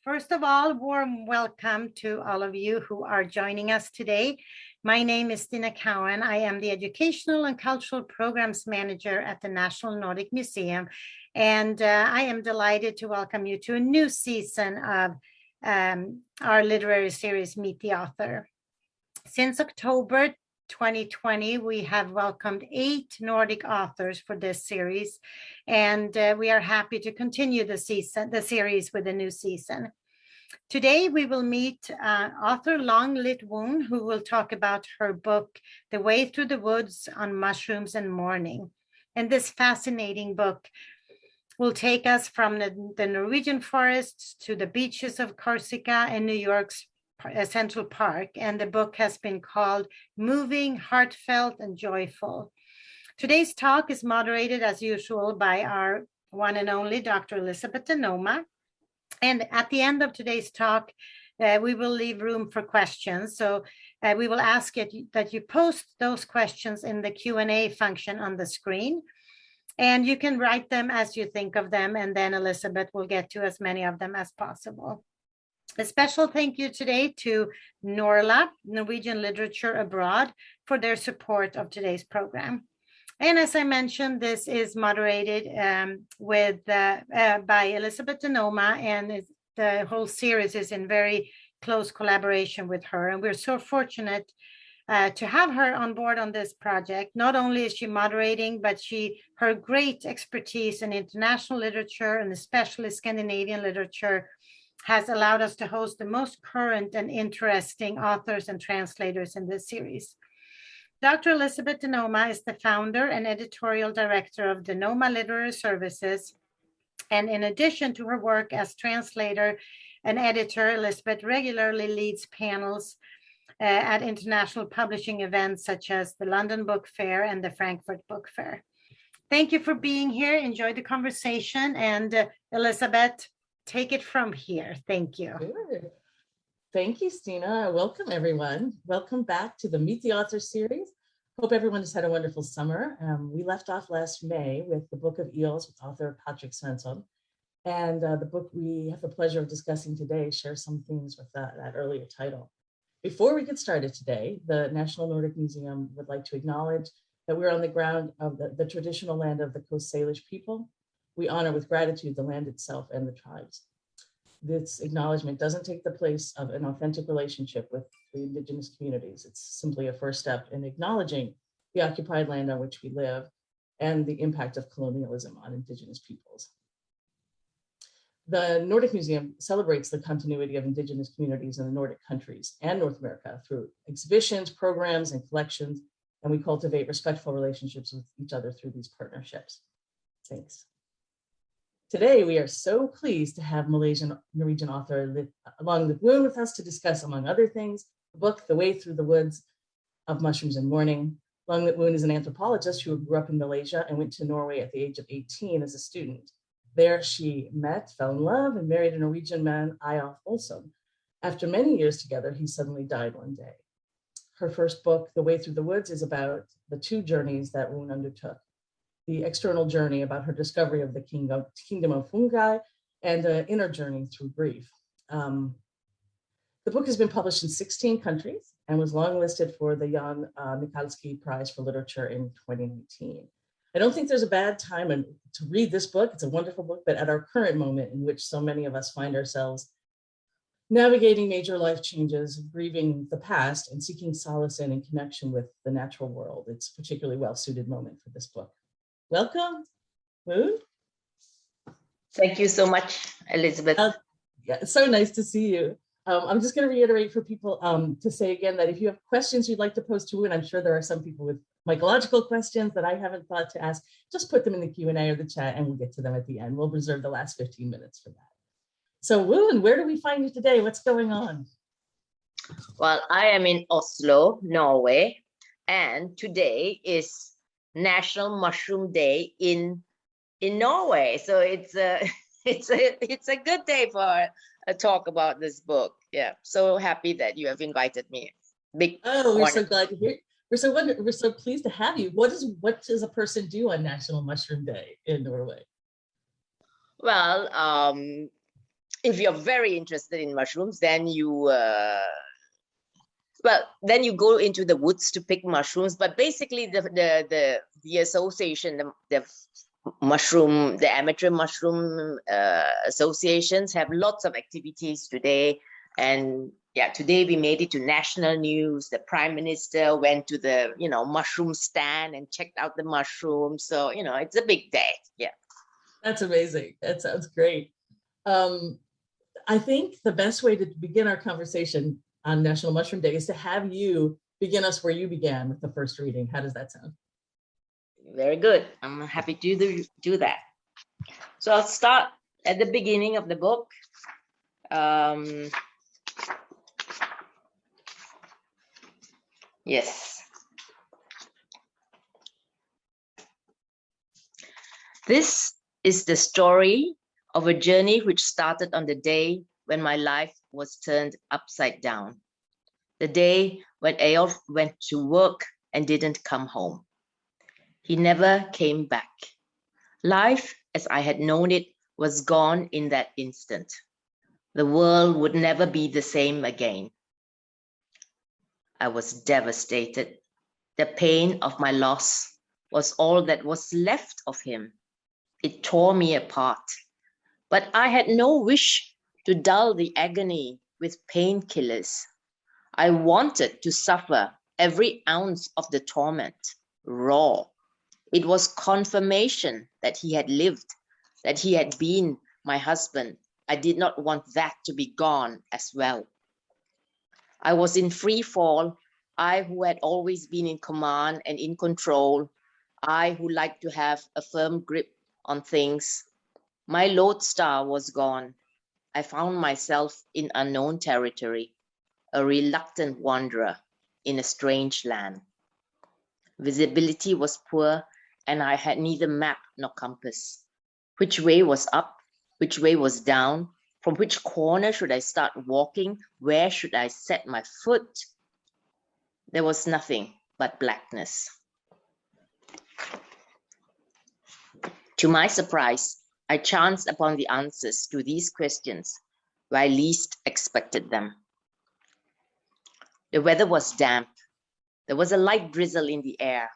First of all, warm welcome to all of you who are joining us today. My name is Stina Cowan. I am the Educational and Cultural Programs Manager at the National Nordic Museum, and I am delighted to welcome you to a new season of our literary series, Meet the Author. Since October 2020, we have welcomed 8 Nordic authors for this series, and we are happy to continue the series with a new season. Today, we will meet author Long Litt Woon, who will talk about her book, The Way Through the Woods on Mushrooms and Mourning. And this fascinating book will take us from the Norwegian forests to the beaches of Corsica and New York's Central Park, and the book has been called Moving, Heartfelt, and Joyful. Today's talk is moderated as usual by our one and only Dr. Elizabeth DeNoma. And at the end of today's talk, we will leave room for questions. So we will ask that you post those questions in the Q&A function on the screen. And you can write them as you think of them, and then Elizabeth will get to as many of them as possible. A special thank you today to Norla, Norwegian Literature Abroad, for their support of today's program. And as I mentioned, this is moderated by Elizabeth DeNoma, and the whole series is in very close collaboration with her. And we're so fortunate to have her on board on this project. Not only is she moderating, but her great expertise in international literature and especially Scandinavian literature has allowed us to host the most current and interesting authors and translators in this series. Dr. Elizabeth DeNoma is the founder and editorial director of DeNoma Literary Services. And in addition to her work as translator and editor, Elizabeth regularly leads panels at international publishing events such as the London Book Fair and the Frankfurt Book Fair. Thank you for being here. Enjoy the conversation. And Elizabeth, take it from here. Thank you. Good. Thank you, Stina. Welcome, everyone. Welcome back to the Meet the Author series. Hope everyone has had a wonderful summer. We left off last May with the Book of Eels with author Patrick Svensson. And the book we have the pleasure of discussing today shares some themes with that earlier title. Before we get started today, the National Nordic Museum would like to acknowledge that we're on the ground of the traditional land of the Coast Salish people. We honor with gratitude the land itself and the tribes. This acknowledgement doesn't take the place of an authentic relationship with the indigenous communities. It's simply a first step in acknowledging the occupied land on which we live and the impact of colonialism on indigenous peoples. The Nordic Museum celebrates the continuity of indigenous communities in the Nordic countries and North America through exhibitions, programs, and collections, and we cultivate respectful relationships with each other through these partnerships. Thanks. Today, we are so pleased to have Malaysian-Norwegian author Long Litt Woon with us to discuss, among other things, the book, The Way Through the Woods of Mushrooms and Mourning. Long Litt Woon is an anthropologist who grew up in Malaysia and went to Norway at the age of 18 as a student. There, she met, fell in love, and married a Norwegian man, Eiolf Olsen. After many years together, he suddenly died one day. Her first book, The Way Through the Woods, is about the 2 journeys that Woon undertook. The external journey about her discovery of the kingdom of fungi, and an inner journey through grief. The book has been published in 16 countries and was longlisted for the Jan Mycological Prize for Literature in 2019. I don't think there's a bad time to read this book. It's a wonderful book, but at our current moment in which so many of us find ourselves navigating major life changes, grieving the past, and seeking solace in connection with the natural world, it's a particularly well-suited moment for this book. Welcome, Woon. Thank you so much, Elizabeth. Yeah, it's so nice to see you. I'm just going to reiterate for people to say again that if you have questions you'd like to pose to Woon, I'm sure there are some people with mycological questions that I haven't thought to ask, just put them in the Q&A or the chat and we'll get to them at the end. We'll reserve the last 15 minutes for that. So Woon, where do we find you today? What's going on? Well, I am in Oslo, Norway, and today is National Mushroom Day in Norway. So it's a good day for a talk about this book. Yeah, so happy that you have invited me. Big we're so glad to hear. We're so pleased to have you. What does a person do on National Mushroom Day in Norway? Well, if you're very interested in mushrooms, then you then you go into the woods to pick mushrooms. But basically, the association, the amateur mushroom associations have lots of activities today. And yeah, today we made it to national news. The Prime Minister went to the mushroom stand and checked out the mushrooms. So it's a big day. Yeah, that's amazing. That sounds great. I think the best way to begin our conversation on National Mushroom Day is to have you begin us where you began with the first reading. How does that sound? Very good. I'm happy to do that. So I'll start at the beginning of the book. Yes. This is the story of a journey which started on the day when my life was turned upside down. The day when Eiolf went to work and didn't come home. He never came back. Life, as I had known it, was gone in that instant. The world would never be the same again. I was devastated. The pain of my loss was all that was left of him. It tore me apart. But I had no wish to dull the agony with painkillers. I wanted to suffer every ounce of the torment, raw. It was confirmation that he had lived, that he had been my husband. I did not want that to be gone as well. I was in free fall. I who had always been in command and in control. I who liked to have a firm grip on things. My lodestar was gone. I found myself in unknown territory, a reluctant wanderer in a strange land. Visibility was poor, and I had neither map nor compass. Which way was up? Which way was down? From which corner should I start walking? Where should I set my foot? There was nothing but blackness. To my surprise, I chanced upon the answers to these questions where I least expected them. The weather was damp. There was a light drizzle in the air,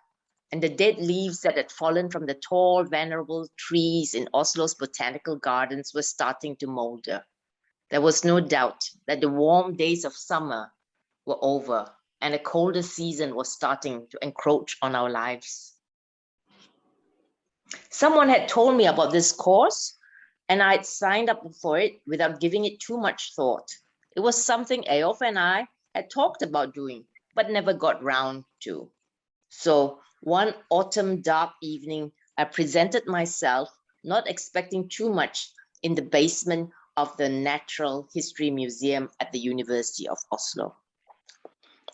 and the dead leaves that had fallen from the tall, venerable trees in Oslo's botanical gardens were starting to molder. There was no doubt that the warm days of summer were over, and a colder season was starting to encroach on our lives. Someone had told me about this course, and I had signed up for it without giving it too much thought. It was something Eiolf and I had talked about doing, but never got round to. So one autumn dark evening, I presented myself, not expecting too much, in the basement of the Natural History Museum at the University of Oslo.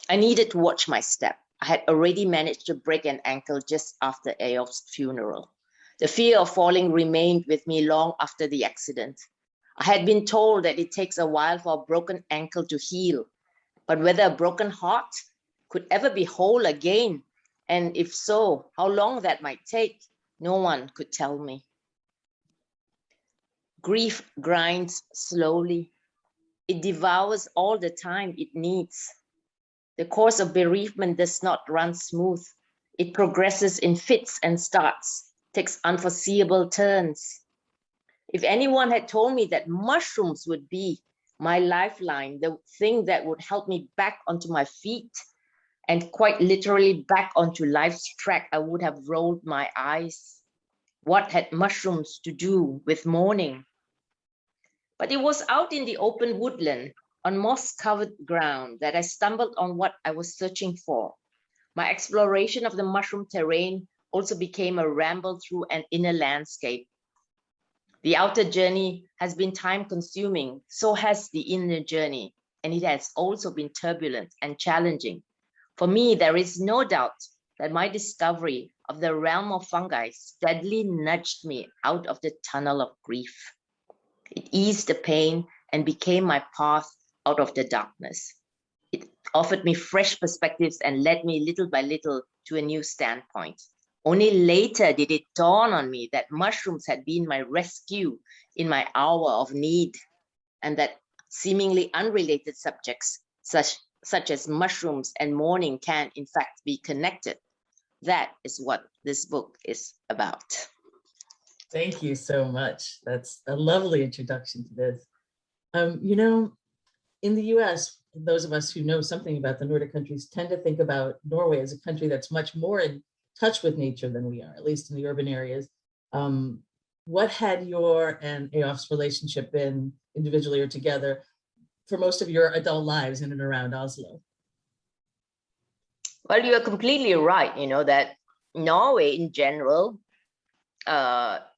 I needed to watch my step. I had already managed to break an ankle just after Eiolf's funeral. The fear of falling remained with me long after the accident. I had been told that it takes a while for a broken ankle to heal, but whether a broken heart could ever be whole again, and if so, how long that might take, no one could tell me. Grief grinds slowly. It devours all the time it needs. The course of bereavement does not run smooth. It progresses in fits and starts, takes unforeseeable turns. If anyone had told me that mushrooms would be my lifeline, the thing that would help me back onto my feet and quite literally back onto life's track, I would have rolled my eyes. What had mushrooms to do with mourning? But it was out in the open woodland on moss-covered ground that I stumbled on what I was searching for. My exploration of the mushroom terrain also became a ramble through an inner landscape. The outer journey has been time-consuming, so has the inner journey, and it has also been turbulent and challenging. For me, there is no doubt that my discovery of the realm of fungi steadily nudged me out of the tunnel of grief. It eased the pain and became my path out of the darkness. It offered me fresh perspectives and led me little by little to a new standpoint. Only later did it dawn on me that mushrooms had been my rescue in my hour of need. and that seemingly unrelated subjects such as mushrooms and mourning can in fact be connected. That is what this book is about. Thank you so much. That's a lovely introduction to this. You know, in the US, those of us who know something about the Nordic countries tend to think about Norway as a country that's much more in touch with nature than we are, at least in the urban areas. What had your and Eyolf's relationship been, individually or together, for most of your adult lives in and around Oslo? Well, you are completely right, you know, that Norway in general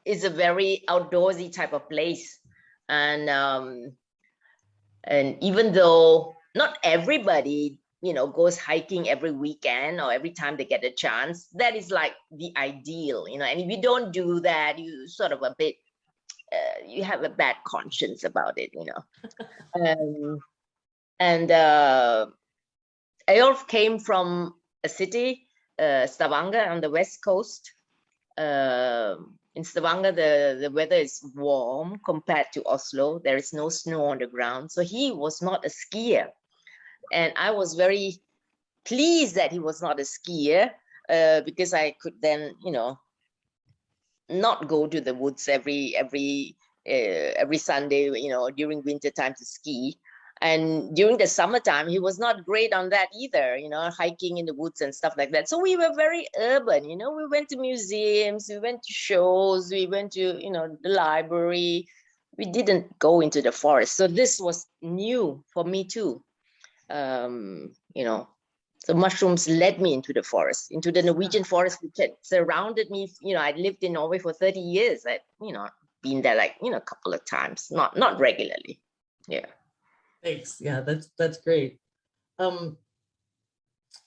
is a very outdoorsy type of place. And even though not everybody, you know, goes hiking every weekend or every time they get a chance, that is like the ideal, you know, and if you don't do that, you sort of a bit, you have a bad conscience about it, you know. And Eyolf came from a city, Stavanger on the west coast. In Stavanger, the weather is warm compared to Oslo. There is no snow on the ground. So he was not a skier. And I was very pleased that he was not a skier because I could then, you know, not go to the woods every Sunday, you know, during winter time to ski. And during the summertime, he was not great on that either, you know, hiking in the woods and stuff like that. So we were very urban, you know, we went to museums, we went to shows, we went to, you know, the library. We didn't go into the forest. So this was new for me too. You know, so mushrooms led me into the forest, into the Norwegian forest, which had surrounded me. You know, I lived in Norway for 30 years. I'd, you know, been there like, you know, a couple of times, not regularly. Yeah. Thanks. Yeah, that's great.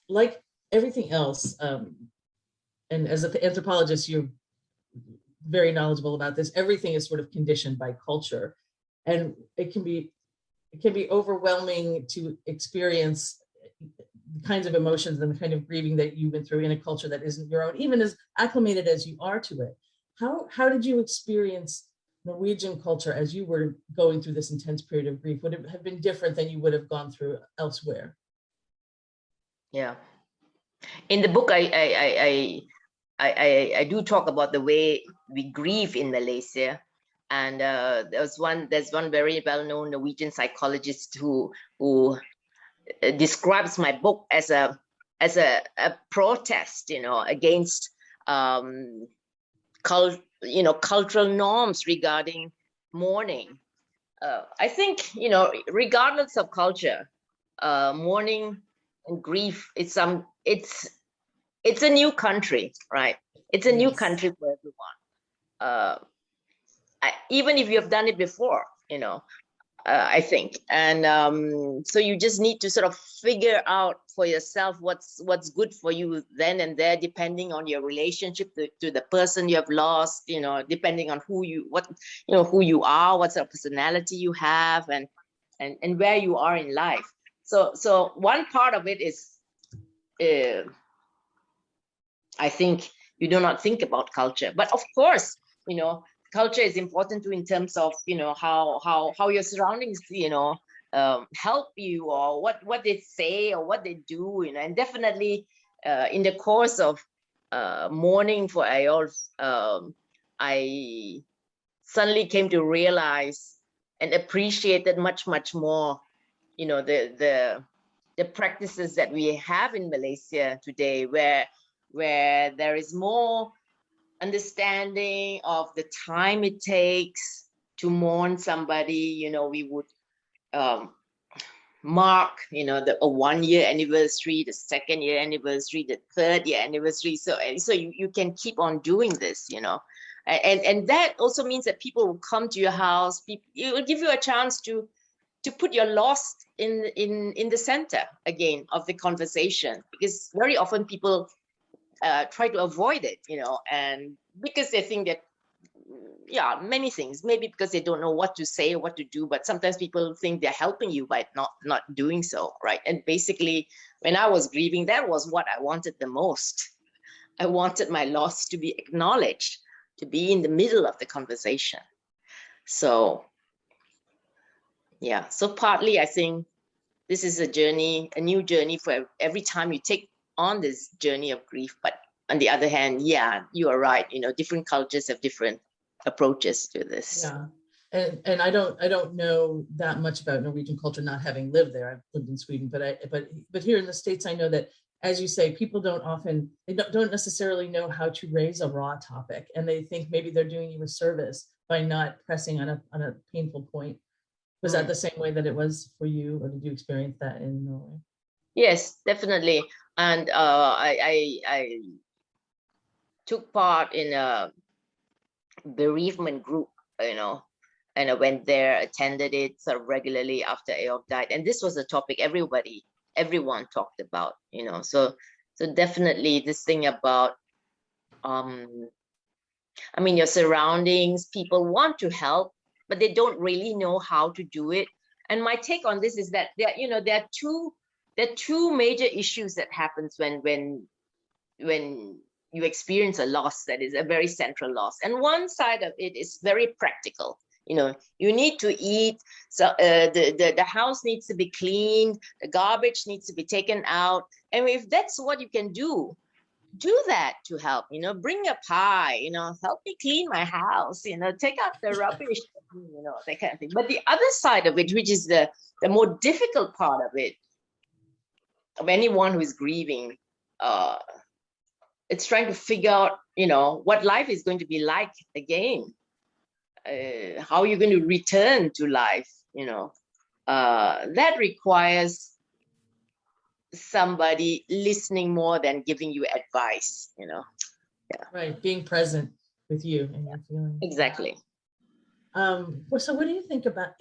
Like everything else, and as an anthropologist, you're very knowledgeable about this. Everything is sort of conditioned by culture, and it can be overwhelming to experience the kinds of emotions and the kind of grieving that you've been through in a culture that isn't your own, even as acclimated as you are to it. How did you experience Norwegian culture as you were going through this intense period of grief? Would it have been different than you would have gone through elsewhere? Yeah. In the book, I do talk about the way we grieve in Malaysia. And there's one very well-known Norwegian psychologist who describes my book as a protest, you know, against cultural norms regarding mourning. I think, you know, regardless of culture, mourning and grief is it's a new country, right? It's a new country for everyone. Even if you have done it before, you know, I think. And so you just need to sort of figure out for yourself what's good for you then and there, depending on your relationship to the person you have lost, you know, depending on who you are, what sort of personality you have, and where you are in life. So one part of it is, I think you do not think about culture, but of course, you know, culture is important too in terms of, you know, how your surroundings, you know, help you, or what they say or what they do, you know. And definitely in the course of mourning for Eyolf, I suddenly came to realize and appreciated much more, you know, the practices that we have in Malaysia today, where there is more understanding of the time it takes to mourn somebody. You know, we would mark, you know, a 1 year anniversary, the 2nd year anniversary, the 3rd year anniversary. So you can keep on doing this, you know, and that also means that people will come to your house. It will give you a chance to put your loss in the center again of the conversation, because very often people try to avoid it, you know, and because they think that, yeah, many things, maybe because they don't know what to say or what to do, but sometimes people think they're helping you by not doing so, right? And basically, when I was grieving, that was what I wanted the most. I wanted my loss to be acknowledged, to be in the middle of the conversation. So Yeah. So partly, I think this is a journey, a new journey for every time you take on this journey of grief. But on the other hand, yeah, you are right. You know, different cultures have different approaches to this. Yeah. And I don't know that much about Norwegian culture, not having lived there. I've lived in Sweden, but here in the States, I know that, as you say, people don't necessarily know how to raise a raw topic, and they think maybe they're doing you a service by not pressing on a painful point. Was that the same way that it was for you, or did you experience that in Norway? Yes, definitely. And I took part in a bereavement group, you know, and I went there, attended it sort of regularly after Eyolf died. And this was a topic everyone talked about, you know. So definitely this thing about, I mean, your surroundings, people want to help, but they don't really know how to do it. And my take on this is that there are two major issues that happens when you experience a loss that is a very central loss. And one side of it is very practical. You know, you need to eat, so the house needs to be cleaned, the garbage needs to be taken out. And if that's what you can do that to help. You know, bring a pie, you know, help me clean my house, you know, take out the rubbish, you know, that kind of thing. But the other side of it, which is the more difficult part of it, of anyone who is grieving, it's trying to figure out, you know, what life is going to be like again. How you're going to return to life, you know. That requires somebody listening more than giving you advice, you know. Yeah. Right, being present with you and your feelings. Exactly. So what do you think about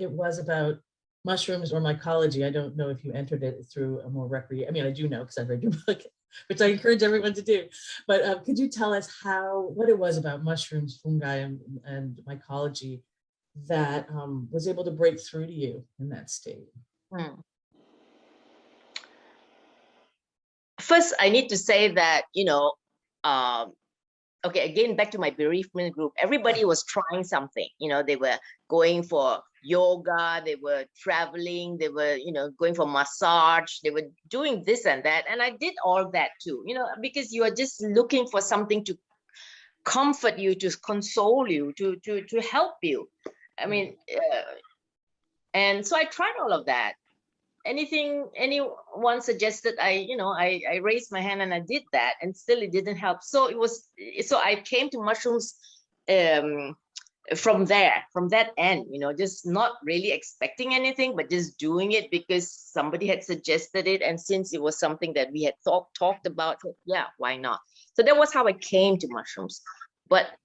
mushrooms or mycology? I don't know if you entered it through a more I mean, I do know because I've read your book, which I encourage everyone to do. But could you tell us what it was about mushrooms, fungi, and mycology that was able to break through to you in that state? First, I need to say that, you know, okay, again, back to my bereavement group, everybody was trying something. You know, they were going for yoga, they were traveling, they were, you know, going for massage, they were doing this and that. And I did all that too, you know, because you are just looking for something to comfort you, to console you, to help you. I mean, and so I tried all of that. Anyone suggested, I raised my hand and I did that, and still it didn't help. So I came to mushrooms from that end, you know, just not really expecting anything, but just doing it because somebody had suggested it. And since it was something that we had talked about, yeah, why not? So that was how I came to mushrooms. But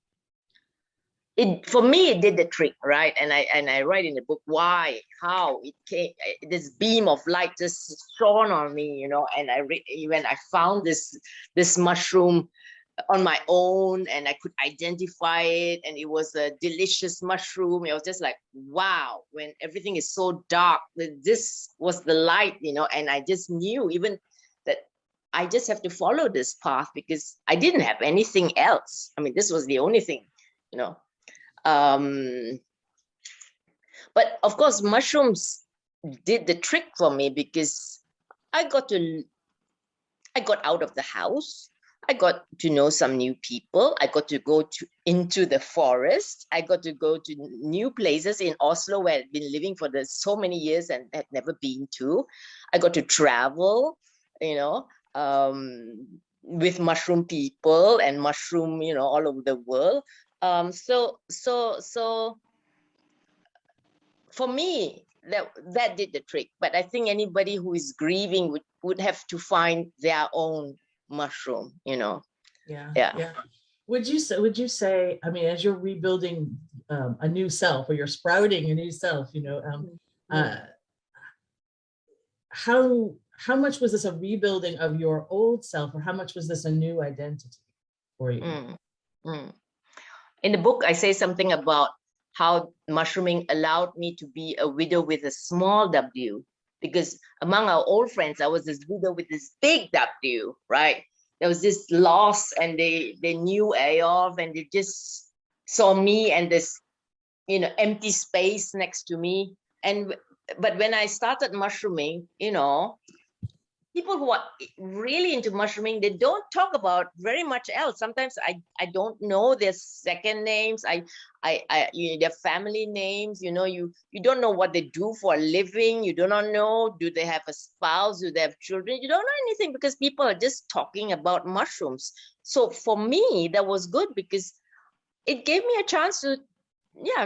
for me, it did the trick, right? And I write in the book how it came. This beam of light just shone on me, you know. And when I found this mushroom on my own, and I could identify it, and it was a delicious mushroom. It was just like, wow! When everything is so dark, this was the light, you know. And I just knew even that I just have to follow this path because I didn't have anything else. I mean, this was the only thing, you know. But of course, mushrooms did the trick for me because I got out of the house. I got to know some new people. I got to go into the forest. I got to go to new places in Oslo where I'd been living for so many years and had never been to. I got to travel, you know, with mushroom people and mushroom, you know, all over the world. So for me, that did the trick. But I think anybody who is grieving would have to find their own mushroom, you know. Yeah. Would you say, I mean, as you're rebuilding a new self, or you're sprouting a new self, you know, how much was this a rebuilding of your old self, or how much was this a new identity for you? In the book, I say something about how mushrooming allowed me to be a widow with a small W, because among our old friends, I was this widow with this big W, right? There was this loss, and they knew Eyolf, and they just saw me and this, you know, empty space next to me. And but when I started mushrooming, people who are really into mushrooming, they don't talk about very much else. Sometimes I don't know their second names. Their family names. You don't know what they do for a living. You do not know, do they have a spouse? Do they have children? You don't know anything because people are just talking about mushrooms. So for me, that was good because it gave me a chance to,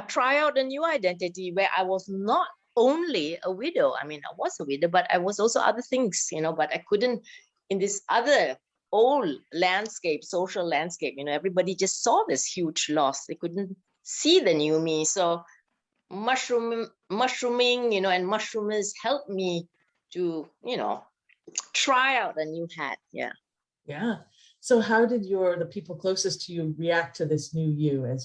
try out a new identity where I was not only a widow. I mean, I was a widow, but I was also other things, but I couldn't, in this other old landscape, social landscape, everybody just saw this huge loss. They couldn't see the new me. So mushrooming, and mushroomers helped me to, try out a new hat. Yeah. Yeah. So how did the people closest to you react to this new you as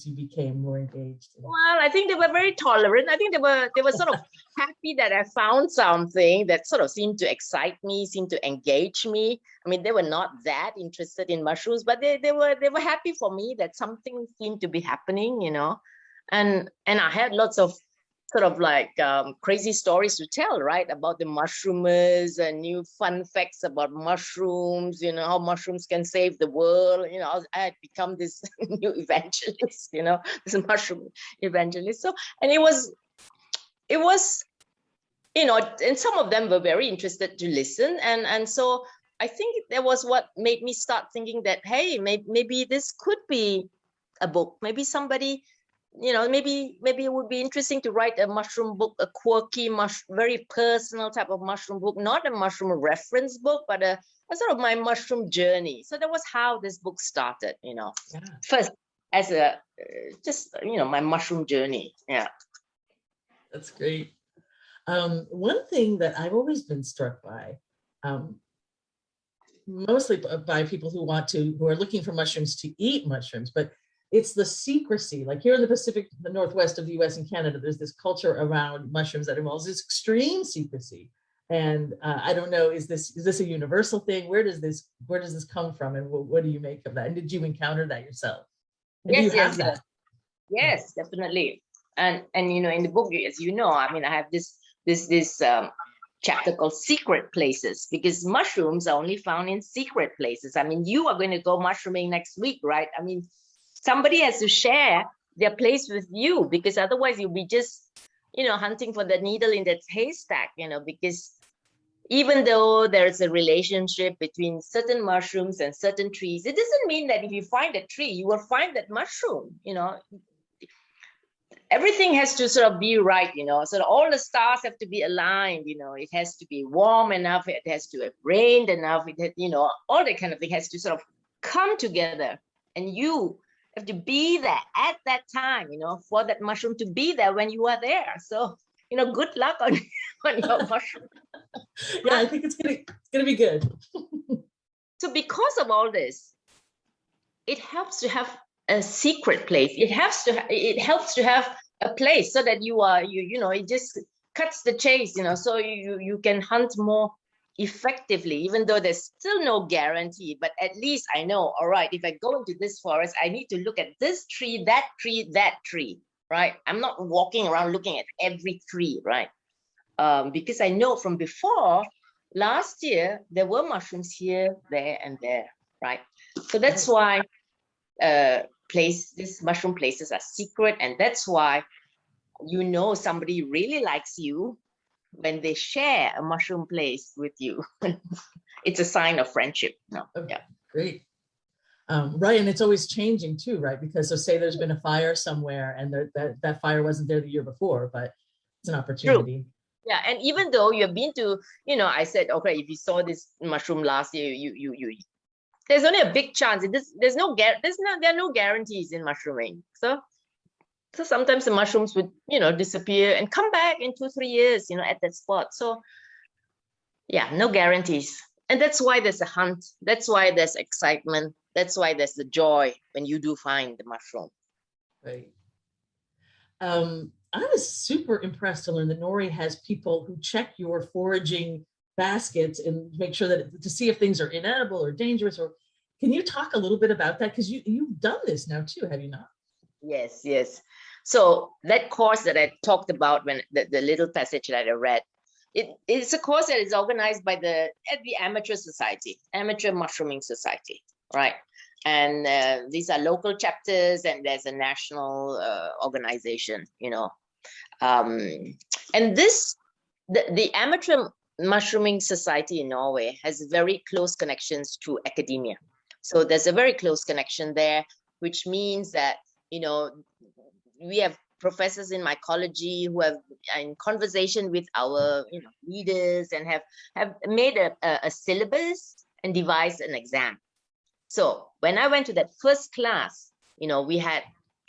you became more engaged? Well, I think they were very tolerant. I think they were sort of happy that I found something that sort of seemed to excite me, seemed to engage me. I mean, they were not that interested in mushrooms, but they were happy for me that something seemed to be happening, and I had lots of sort of like crazy stories to tell, right, about the mushroomers and new fun facts about mushrooms, how mushrooms can save the world. I had become this new evangelist, this mushroom evangelist. So, and it was, and some of them were very interested to listen. And so I think that was what made me start thinking that, hey, maybe this could be a book. Maybe somebody, maybe it would be interesting to write a mushroom book, a quirky, very personal type of mushroom book, not a mushroom reference book, but a sort of my mushroom journey. So that was how this book started, first as a, just, my mushroom journey. Yeah. That's great. One thing that I've always been struck by, mostly by people who are looking for mushrooms to eat mushrooms, but it's the secrecy. Like here in the Northwest of the US and Canada, there's this culture around mushrooms that involves this extreme secrecy. And I don't know, is this a universal thing? Where does this come from? And what do you make of that? And did you encounter that yourself? And yes, that? Yes, definitely. And in the book, as I mean, I have this chapter called Secret Places, because mushrooms are only found in secret places. I mean, you are going to go mushrooming next week, right? I mean, somebody has to share their place with you, because otherwise you'll be just, hunting for the needle in that haystack, because even though there's a relationship between certain mushrooms and certain trees, it doesn't mean that if you find a tree, you will find that mushroom, Everything has to sort of be right, so all the stars have to be aligned, it has to be warm enough, it has to have rained enough, all that kind of thing has to sort of come together, and you have to be there at that time, for that mushroom to be there when you are there. So, good luck on your mushroom. Yeah, I think it's gonna be good. So because of all this, it helps to have a secret place. It helps to have a place so that it just cuts the chase, so you can hunt more effectively, even though there's still no guarantee. But at least I know, all right, if I go into this forest, I need to look at this tree, that tree, right? I'm not walking around looking at every tree, right? Because I know from before, last year, there were mushrooms here, there, and there, right? So that's why these mushroom places are secret, and that's why somebody really likes you when they share a mushroom place with you. It's a sign of friendship. Okay, yeah. Great. Right, and it's always changing too, right? Because so say there's been a fire somewhere, and that fire wasn't there the year before, but it's an opportunity. True. Yeah, and even though you've been to, I said, okay, if you saw this mushroom last year, you there's only a big chance. There are no guarantees in mushrooming. So sometimes the mushrooms would, disappear and come back in 2-3 years, at that spot. So yeah, no guarantees. And that's why there's a hunt. That's why there's excitement. That's why there's the joy when you do find the mushroom. Right. I was super impressed to learn that Norway has people who check your foraging baskets and make sure that to see if things are inedible or dangerous. Or can you talk a little bit about that? Because you've done this now too, have you not? Yes. So that course that I talked about, when the little passage that I read, it's a course that is organized by the Amateur Society, Amateur Mushrooming Society, right? And these are local chapters, and there's a national organization, you know. And the Amateur Mushrooming Society in Norway has very close connections to academia. So there's a very close connection there, which means that, you know, we have professors in mycology who have in conversation with our, you know, leaders, and have made a syllabus and devised an exam. So when I went to that first class, you know, we had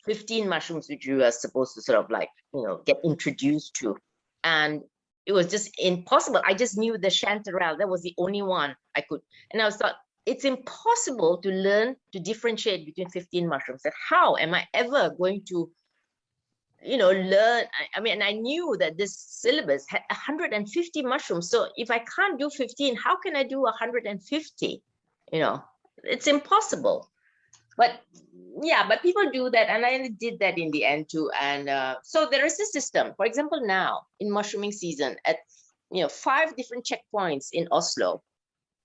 15 mushrooms which we were supposed to sort of like, you know, get introduced to. And it was just impossible. I just knew the chanterelle. That was the only one I could. And I thought, it's impossible to learn to differentiate between 15 mushrooms. That how am I ever going to, you know, learn? I mean, I knew that this syllabus had 150 mushrooms. So if I can't do 15, how can I do 150? You know, it's impossible. But yeah, but people do that, and I did that in the end too. And so there is a system. For example, now in mushrooming season, at 5 different checkpoints in Oslo,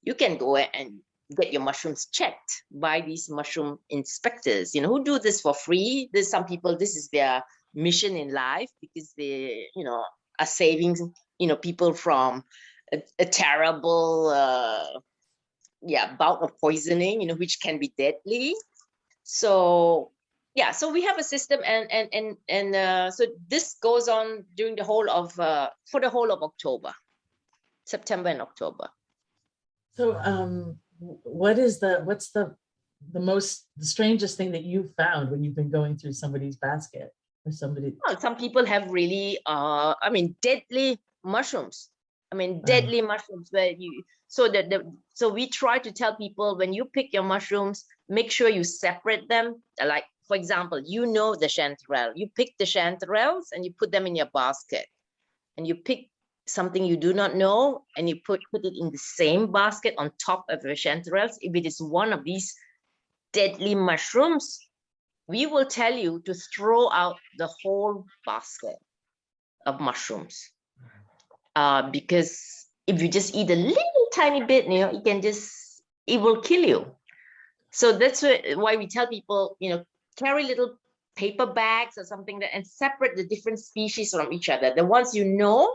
you can go and get your mushrooms checked by these mushroom inspectors, you know, who do this for free. There's some people, this is their mission in life, because they, you know, are saving, you know, people from a terrible bout of poisoning, you know, which can be deadly. So yeah, so we have a system, and so this goes on during the whole of for the whole of October, September and October. So what's the strangest thing that you found when you've been going through somebody's basket or somebody? Well, some people have really deadly mushrooms. Deadly mushrooms where you, so we try to tell people, when you pick your mushrooms, make sure you separate them. Like, for example, you know the chanterelle, you pick the chanterelles and you put them in your basket, and you pick something you do not know and you put it in the same basket on top of your chanterelles. If it is one of these deadly mushrooms, we will tell you to throw out the whole basket of mushrooms. Because if you just eat a little tiny bit, you know, it will kill you. So that's why we tell people, you know, carry little paper bags or something and separate the different species from each other. The ones you know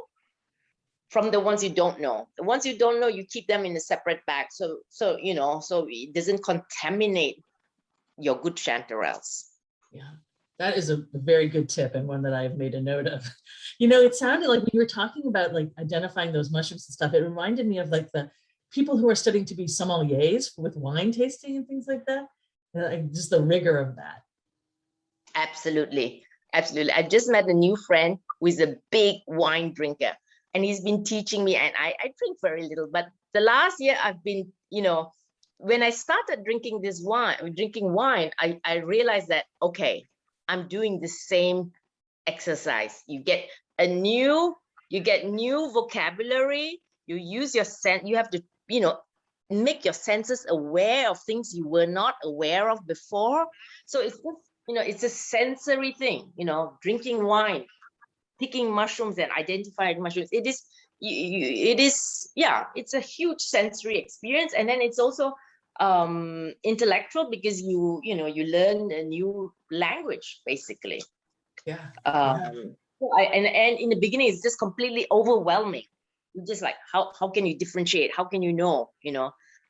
from the ones you don't know. The ones you don't know, you keep them in a separate bag. So you know, so it doesn't contaminate your good chanterelles. Yeah. That is a very good tip, and one that I've made a note of. You know, it sounded like when you were talking about like identifying those mushrooms and stuff, it reminded me of like the people who are studying to be sommeliers with wine tasting and things like that. Like just the rigor of that. Absolutely. Absolutely. I just met a new friend who is a big wine drinker, and he's been teaching me, and I drink very little, but the last year I've been, you know, when I started drinking wine, I realized that, okay, I'm doing the same exercise. You get new vocabulary. You use your sense. You have to, you know, make your senses aware of things you were not aware of before. So it's just, you know, it's a sensory thing. You know, drinking wine, picking mushrooms, and identifying mushrooms. It is, it's a huge sensory experience, and then it's also intellectual, because you learn a new language basically. And in the beginning it's just completely overwhelming. You're just like, how can you differentiate, how can you know?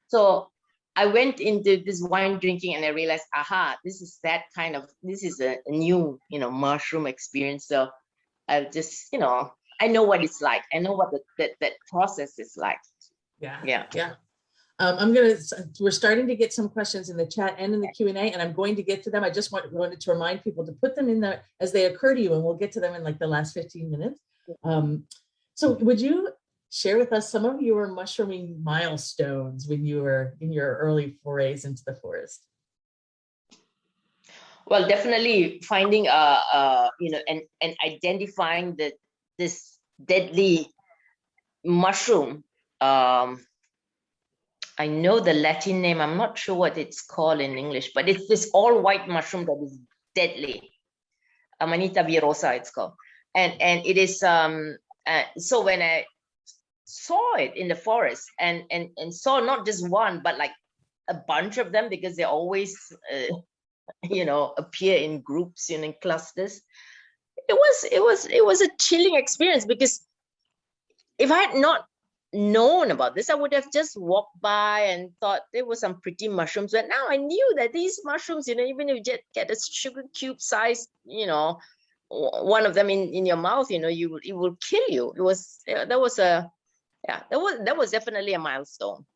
So I went into this wine drinking and I realized, this is a new, you know, mushroom experience. So I just, you know, I know what it's like, I know what that process is like. We're starting to get some questions in the chat and in the Q&A, and I'm going to get to them. I just wanted to remind people to put them in there as they occur to you, and we'll get to them in like the last 15 minutes. So would you share with us some of your mushrooming milestones when you were in your early forays into the forest? Well, definitely finding and identifying this deadly mushroom. I know the Latin name, I'm not sure what it's called in English, but it's this all white mushroom that is deadly. Amanita virosa, it's called. And it is, so when I saw it in the forest and saw not just one, but like a bunch of them, because they always, appear in groups, in clusters. It was a chilling experience, because if I had not known about this, I would have just walked by and thought there were some pretty mushrooms. But now I knew that these mushrooms, even if you get a sugar cube size, one of them in your mouth, it will kill you. That was definitely a milestone.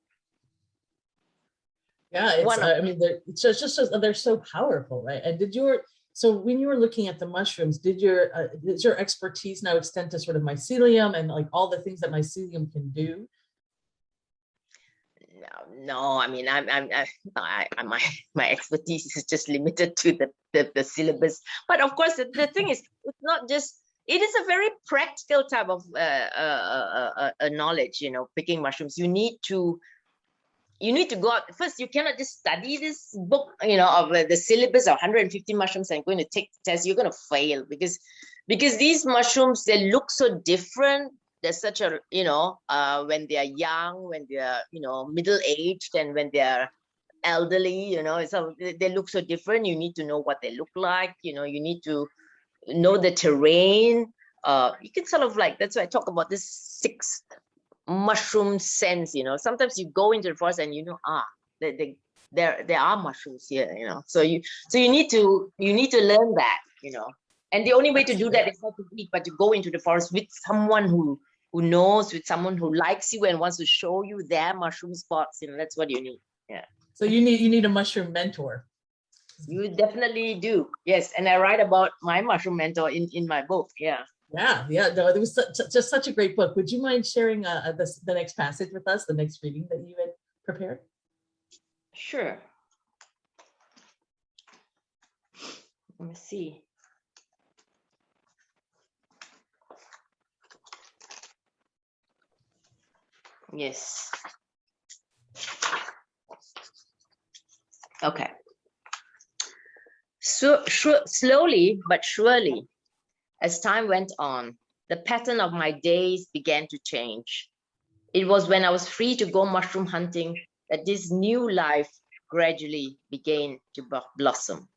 Yeah, I mean, they're so powerful, right? And so when you were looking at the mushrooms, does your expertise now extend to sort of mycelium and like all the things that mycelium can do? No, I mean, my expertise is just limited to the syllabus. But of course, the thing is, it's not just. It is a very practical type of knowledge. Picking mushrooms. You need to go out first. You cannot just study this book, of the syllabus of 150 mushrooms and going to take the test. You're going to fail because these mushrooms, they look so different. There's such a, when they are young, when they are, middle-aged, and when they are elderly, so they look so different. You need to know what they look like. You need to know the terrain. You can sort of that's why I talk about this sixth mushroom sense. Sometimes you go into the forest and there are mushrooms here. So you need to learn that. And the only way to do that is not to eat, but to go into the forest with someone who knows, with someone who likes you and wants to show you their mushroom spots. That's what you need. Yeah. So you need a mushroom mentor. You definitely do. Yes. And I write about my mushroom mentor in my book. Yeah. Yeah. No, it was just such a great book. Would you mind sharing the next passage with us, the next reading that you had prepared? Sure. Let me see. Yes. Okay. So slowly but surely, as time went on, the pattern of my days began to change. It was when I was free to go mushroom hunting that this new life gradually began to blossom.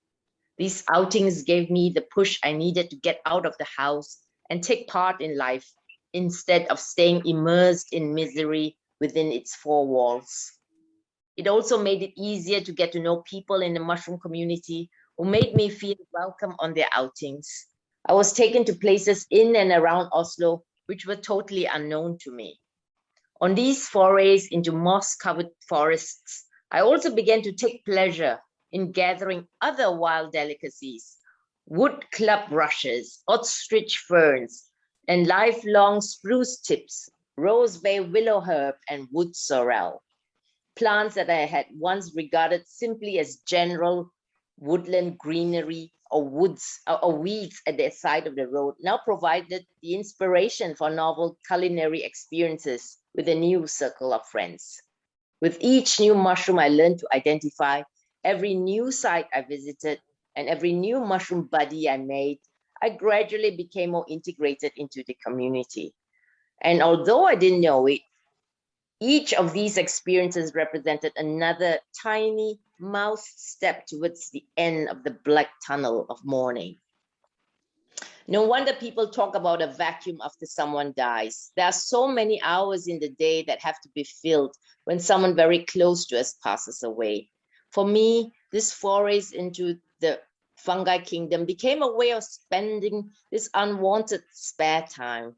These outings gave me the push I needed to get out of the house and take part in life, instead of staying immersed in misery within its four walls. It also made it easier to get to know people in the mushroom community who made me feel welcome on their outings. I was taken to places in and around Oslo which were totally unknown to me. On these forays into moss-covered forests, I also began to take pleasure in gathering other wild delicacies, wood club rushes, ostrich ferns, and lifelong spruce tips, rose bay willow herb, and wood sorrel. Plants that I had once regarded simply as general woodland greenery or weeds at the side of the road now provided the inspiration for novel culinary experiences with a new circle of friends. With each new mushroom I learned to identify, every new site I visited, and every new mushroom buddy I made, I gradually became more integrated into the community. And although I didn't know it, each of these experiences represented another tiny mouse step towards the end of the black tunnel of mourning. No wonder people talk about a vacuum after someone dies. There are so many hours in the day that have to be filled when someone very close to us passes away. For me, this forays into the fungi kingdom became a way of spending this unwanted spare time.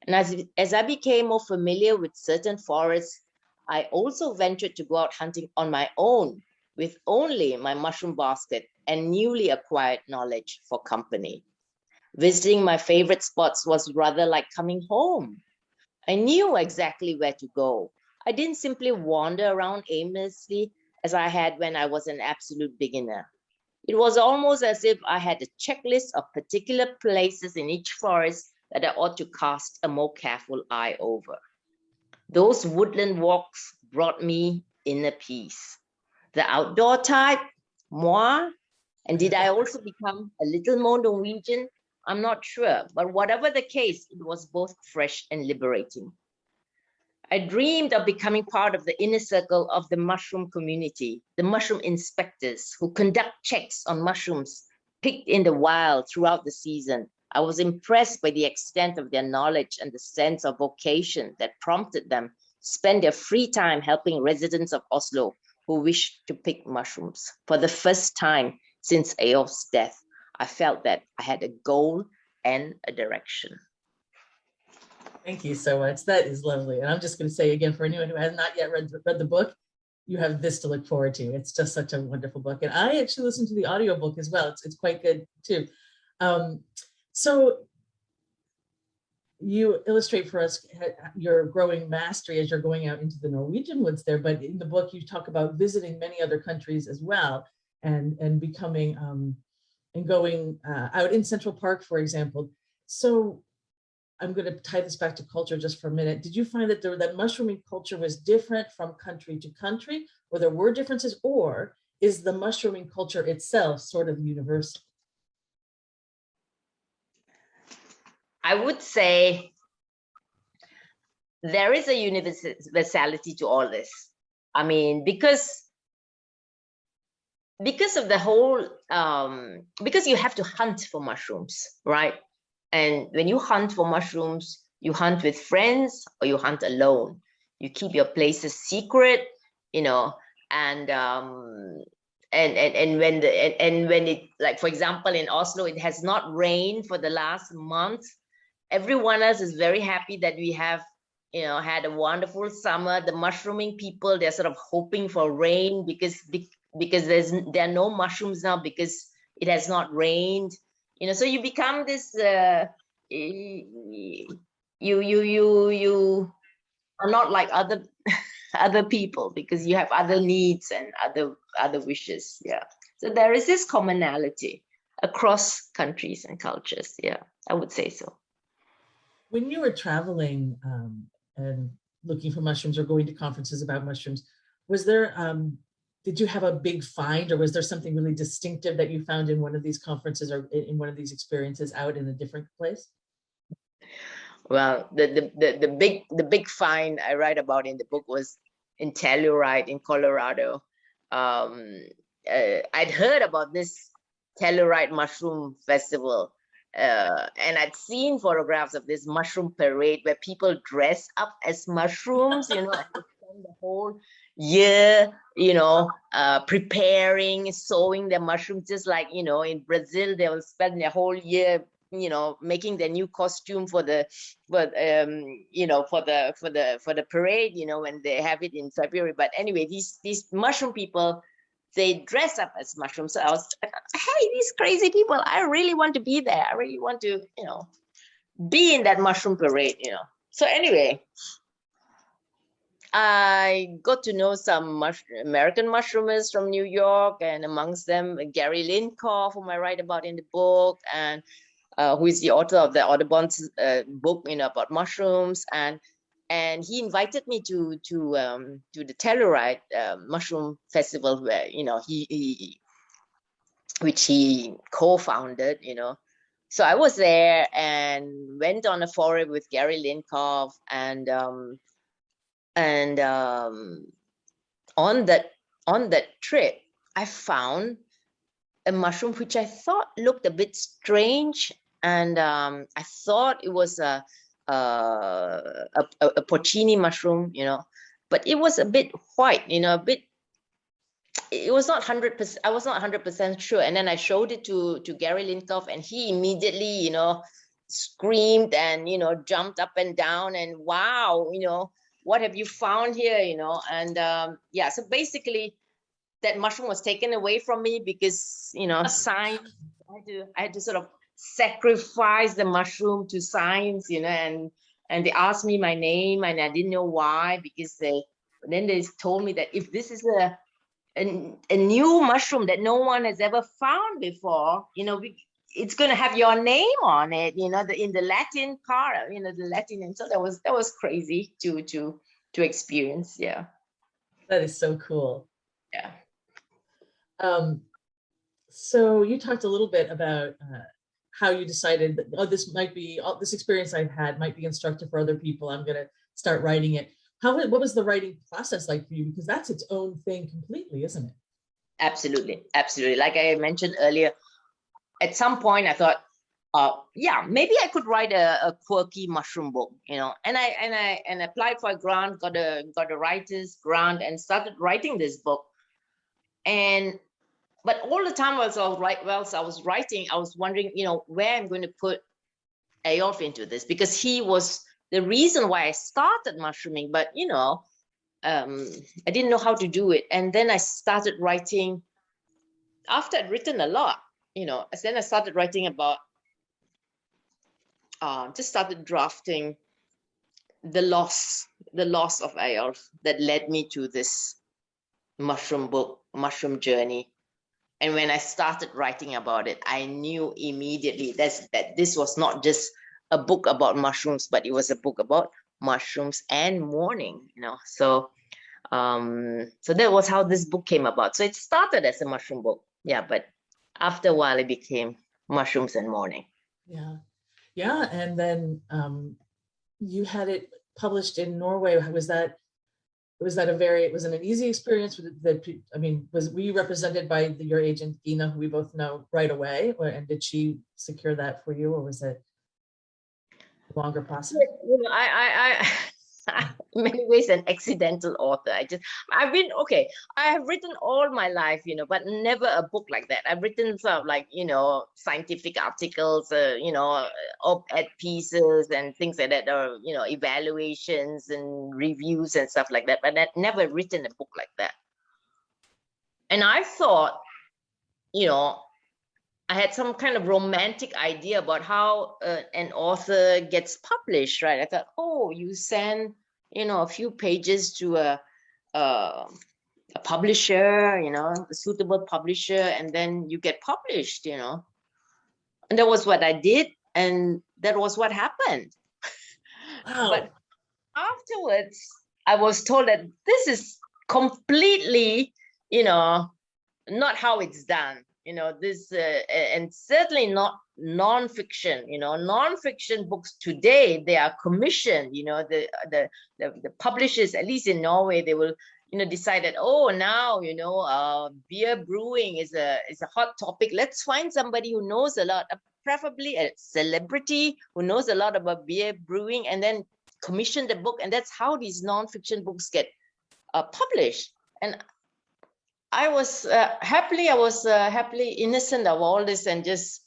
And as I became more familiar with certain forests, I also ventured to go out hunting on my own with only my mushroom basket and newly acquired knowledge for company. Visiting my favorite spots was rather like coming home. I knew exactly where to go. I didn't simply wander around aimlessly as I had when I was an absolute beginner. It was almost as if I had a checklist of particular places in each forest that I ought to cast a more careful eye over. Those woodland walks brought me inner peace. The outdoor type, moi, And did I also become a little more Norwegian? I'm not sure, but whatever the case, it was both fresh and liberating. I dreamed of becoming part of the inner circle of the mushroom community, the mushroom inspectors who conduct checks on mushrooms picked in the wild throughout the season. I was impressed by the extent of their knowledge and the sense of vocation that prompted them to spend their free time helping residents of Oslo who wished to pick mushrooms. For the first time since Eyolf's death, I felt that I had a goal and a direction. Thank you so much. That is lovely. And I'm just going to say again, for anyone who has not yet read the book, you have this to look forward to. It's just such a wonderful book. And I actually listened to the audiobook as well. It's quite good too. So you illustrate for us your growing mastery as you're going out into the Norwegian woods there, but in the book you talk about visiting many other countries as well and becoming and going out in Central Park, for example. So I'm going to tie this back to culture just for a minute. Did you find that that mushrooming culture was different from country to country, or there were differences, or is the mushrooming culture itself sort of universal? I would say there is a universality to all this. I mean, because of the whole, because you have to hunt for mushrooms, right? And when you hunt for mushrooms, you hunt with friends or you hunt alone. You keep your places secret, you know, and when it, like, for example, in Oslo, it has not rained for the last month. Everyone else is very happy that we have, you know, had a wonderful summer. The mushrooming people, they're sort of hoping for rain because there are no mushrooms now because it has not rained. You know, so you become this. You are not like other people because you have other needs and other wishes. Yeah. So there is this commonality across countries and cultures. Yeah, I would say so. When you were traveling and looking for mushrooms or going to conferences about mushrooms, was there, did you have a big find, or was there something really distinctive that you found in one of these conferences or in one of these experiences out in a different place? Well, the big find I write about in the book was in Telluride in Colorado. I'd heard about this Telluride mushroom festival. And I'd seen photographs of this mushroom parade where people dress up as mushrooms, you know, and they spend the whole year, you know, preparing, sowing their mushrooms, just like, you know, in Brazil, they will spend their whole year, you know, making their new costume for the parade, you know, when they have it in February. But anyway, these mushroom people, they dress up as mushrooms. So I was like, hey, these crazy people, I really want to be there. I really want to, you know, be in that mushroom parade, you know. So anyway, I got to know some American mushroomers from New York, and amongst them, Gary Linkoff, whom I write about in the book, and who is the author of the Audubon's book, you know, about mushrooms. And he invited me to the Telluride Mushroom Festival, where, you know, which he co-founded, you know. So I was there and went on a foray with Gary Linkoff, and on that trip, I found a mushroom which I thought looked a bit strange, and I thought it was a porcini mushroom, you know, but it was a bit white, you know, a bit. It was not 100%. I was not 100% sure, and then I showed it to Gary Linkoff, and he immediately, you know, screamed and, you know, jumped up and down and, wow, you know, what have you found here, you know? And yeah, so basically, that mushroom was taken away from me because, you know, science. I had to sort of sacrifice the mushroom to science, you know, and they asked me my name, and I didn't know why, because they told me that if this is a new mushroom that no one has ever found before, you know, it's going to have your name on it, you know, in the Latin part, you know, the Latin. And so that was crazy to experience. Yeah. That is so cool. Yeah. So you talked a little bit about how you decided that, oh, this might be, this experience I've had might be instructive for other people. I'm going to start writing it. What was the writing process like for you? Because that's its own thing completely, isn't it? Absolutely, absolutely. Like I mentioned earlier, at some point I thought, yeah, maybe I could write a quirky mushroom book, and I applied for a grant, got a writer's grant, and started writing this book. But all the time whilst I was writing, I was wondering, where I'm going to put Eiolf into this, because he was the reason why I started mushrooming. But I didn't know how to do it, and then I started writing. After I'd written a lot, then I started writing about. Just started drafting the loss of Eiolf that led me to this mushroom book, mushroom journey. And when I started writing about it, I knew immediately that this was not just a book about mushrooms, but it was a book about mushrooms and mourning, So that was how this book came about. So it started as a mushroom book, but after a while it became Mushrooms and Mourning. Yeah, and then you had it published in Norway. Was it an easy experience? Were you represented by your agent Gina, who we both know, right away, and did she secure that for you, or was it a longer process? I in many ways an accidental author. I have written all my life, but never a book like that. I've written sort of scientific articles, op-ed pieces and things like that, or evaluations and reviews and stuff like that, but I'd never written a book like that. And I thought, I had some kind of romantic idea about how an author gets published, right? I thought, oh, you send, a few pages to a publisher, a suitable publisher, and then you get published, And that was what I did, and that was what happened. Wow. But afterwards, I was told that this is completely, not how it's done. This and certainly not non-fiction. Non-fiction books today, they are commissioned. The publishers, at least in Norway, they will decide that, oh, now beer brewing is a hot topic. Let's find somebody who knows a lot, preferably a celebrity who knows a lot about beer brewing, and then commission the book. And that's how these non-fiction books get published. And I was happily innocent of all this and just